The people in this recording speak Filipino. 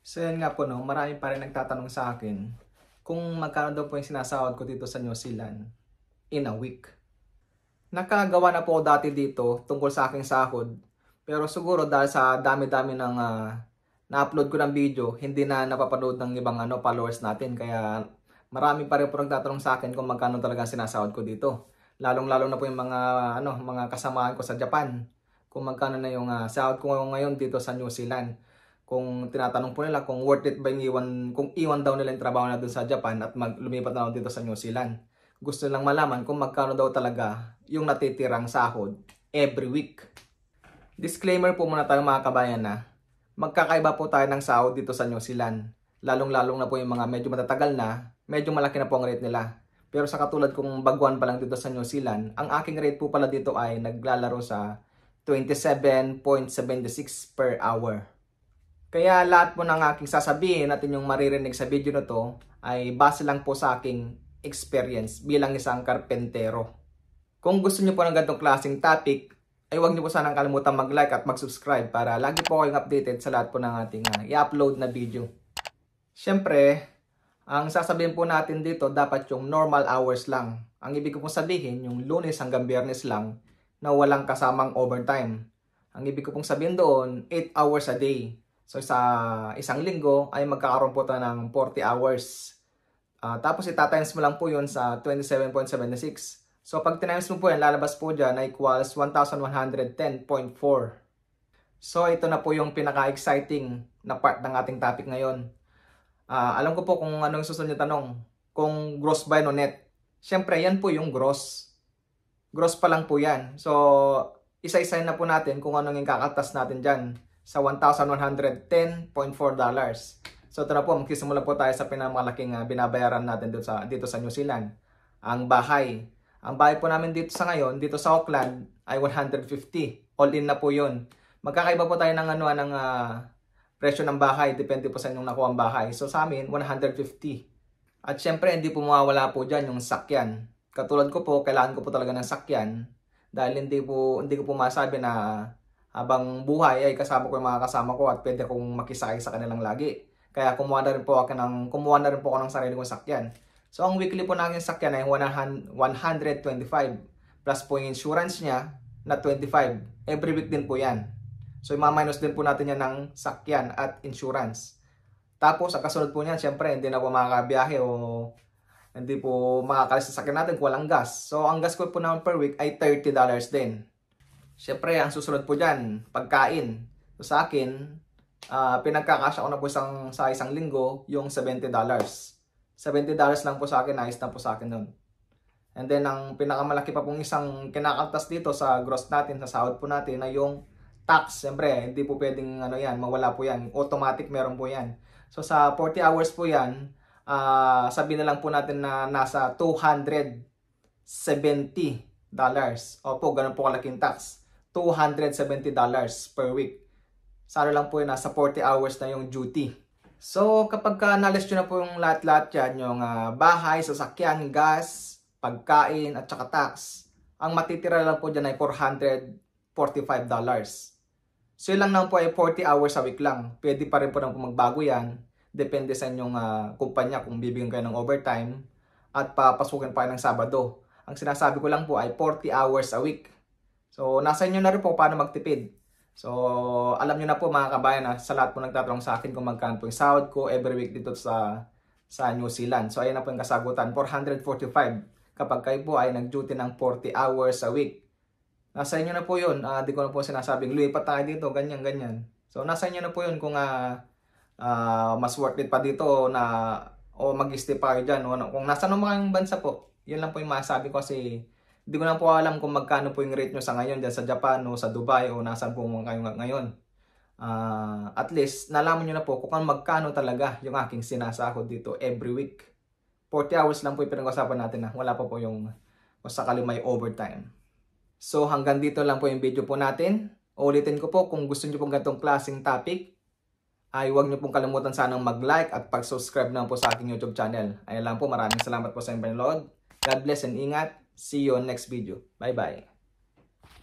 So yan nga po no, marami pa rin nagtatanong sa akin kung magkano daw po yung sinasahod ko dito sa New Zealand in a week. Nakagawa na po ako dati dito tungkol sa aking sahod, pero siguro dahil sa dami-dami ng na-upload ko ng video, hindi na napapanood ng ibang followers natin, kaya marami pa rin po nagtatanong sa akin kung magkano talaga sinasahod ko dito. Lalong-lalo na po yung mga kasamahan ko sa Japan, kung magkano na yung sahod ko ngayon dito sa New Zealand. Kung tinatanong po nila kung worth it ba yung iwan daw nila yung trabaho na doon sa Japan at lumipat na dito sa New Zealand. Gusto lang malaman kung magkano daw talaga yung natitirang sahod every week. Disclaimer po muna tayo mga kabayan na magkakaiba po tayo ng sahod dito sa New Zealand. Lalong-lalong na po yung mga medyo matatagal na, medyo malaki na po ang rate nila. Pero sa katulad kong baguhan pa lang dito sa New Zealand, ang aking rate po pala dito ay naglalaro sa 27.76 per hour. Kaya lahat po ng aking sasabihin at inyong maririnig sa video na to ay base lang po sa aking experience bilang isang karpentero. Kung gusto niyo po ng ganitong klaseng topic, ay huwag niyo po sanang kalimutan mag-like at mag-subscribe para lagi po kayong updated sa lahat po ng ating i-upload na video. Siyempre, ang sasabihin po natin dito dapat yung normal hours lang. Ang ibig ko pong sabihin yung Lunes hanggang Biyernes lang na walang kasamang overtime. Ang ibig ko pong sabihin doon, 8 hours a day. So sa isang linggo ay magkakaroon po tayo ng 40 hours. Tapos itatimes mo lang po yun sa 27.76. So pag tinimes mo po yan, lalabas po dyan na equals 1,110.4. So ito na po yung pinaka-exciting na part ng ating topic ngayon. Alam ko po kung ano yung susunod yung tanong. Kung gross ba yun o net. Siyempre yan po yung gross. Gross pa lang po yan. So isa-isayin na po natin kung anong yung kakatas natin dyan sa $1,110.4. So ito na po, magsisimula po tayo sa pinamalaking binabayaran natin dito sa New Zealand. Ang bahay. Ang bahay po namin dito sa ngayon, dito sa Auckland, ay 150. All in na po yun. Magkakaiba po tayo ng, presyo ng bahay. Depende po sa inyong nakuha ang bahay. So sa amin, 150. At syempre, hindi po mawawala po dyan yung sakyan. Katulad ko po, kailangan ko po talaga ng sakyan. Dahil hindi ko po masabi na habang buhay ay kasama ko yung mga kasama ko at pwede kong makisakay sa kanilang lagi. Kaya kumuha na rin po ako ng sarili kong sakyan. So ang weekly po namin sakyan ay 125 plus po yung insurance niya na 25. Every week din po yan. So ima-minus din po natin yan ng sakyan at insurance. Tapos ang kasunod po niyan, syempre hindi na po makakabiyahe o hindi po makakalis sa sakyan natin kung walang gas. So ang gas ko po naman per week ay $30 din. Siyempre, ang susunod po dyan, pagkain. So, sa akin, pinagkakasya ko na po sa isang linggo yung $70. $70 lang po sa akin, ayos na po sa akin nun. And then, ang pinakamalaki pa pong isang kinakaltas dito sa gross natin, sa sahod po natin, ay yung tax. Siyempre, hindi po pwedeng mawala po yan. Automatic meron po yan. So, sa 40 hours po yan, sabihin na lang po natin na nasa $270. Opo, ganun po kalaking tax. $270 per week. Sana lang po yun, nasa 40 hours na yung duty. So, kapag na-list nyo na po yung lahat-lahat yan, yung bahay, sasakyan, gas, pagkain, at saka tax, ang matitira lang po dyan ay $445. So, yun lang po ay 40 hours a week lang. Pwede pa rin po nang magbago yan. Depende sa inyong kumpanya kung bibigyan kayo ng overtime at papasukin pa kayo ng Sabado. Ang sinasabi ko lang po ay 40 hours a week. So, nasa inyo na rin po paano magtipid. So, alam nyo na po mga kabayan na sa lahat po nagtatanong sa akin kung magkano po yung sahod ko every week dito sa New Zealand. So, ayan na po yung kasagutan. 445 kapag kayo po ay nag-duty ng 40 hours a week. Nasa inyo na po yun. Di ko na po sinasabing, lumipat tayo dito, ganyan. So, nasa inyo na po yun kung mas worth it pa dito o mag-stay pa kayo dyan. Kung nasa naman kayong bansa po, yun lang po yung masasabi ko kasi hindi ko na po alam kung magkano po yung rate nyo sa ngayon dyan sa Japan o sa Dubai o nasaan po kayo ngayon. At least, nalaman nyo na po kung magkano talaga yung aking sinasahod dito every week. 40 hours lang po yung pinag-usapan natin na wala pa po yung sakali may overtime. So hanggang dito lang po yung video po natin. Ulitin ko po kung gusto nyo pong ganitong klaseng topic, ay huwag nyo pong kalimutan sanang mag-like at pag-subscribe na po sa aking YouTube channel. Ayun lang po, maraming salamat po sa inyong panonood. God bless and ingat. See you on next video. Bye-bye.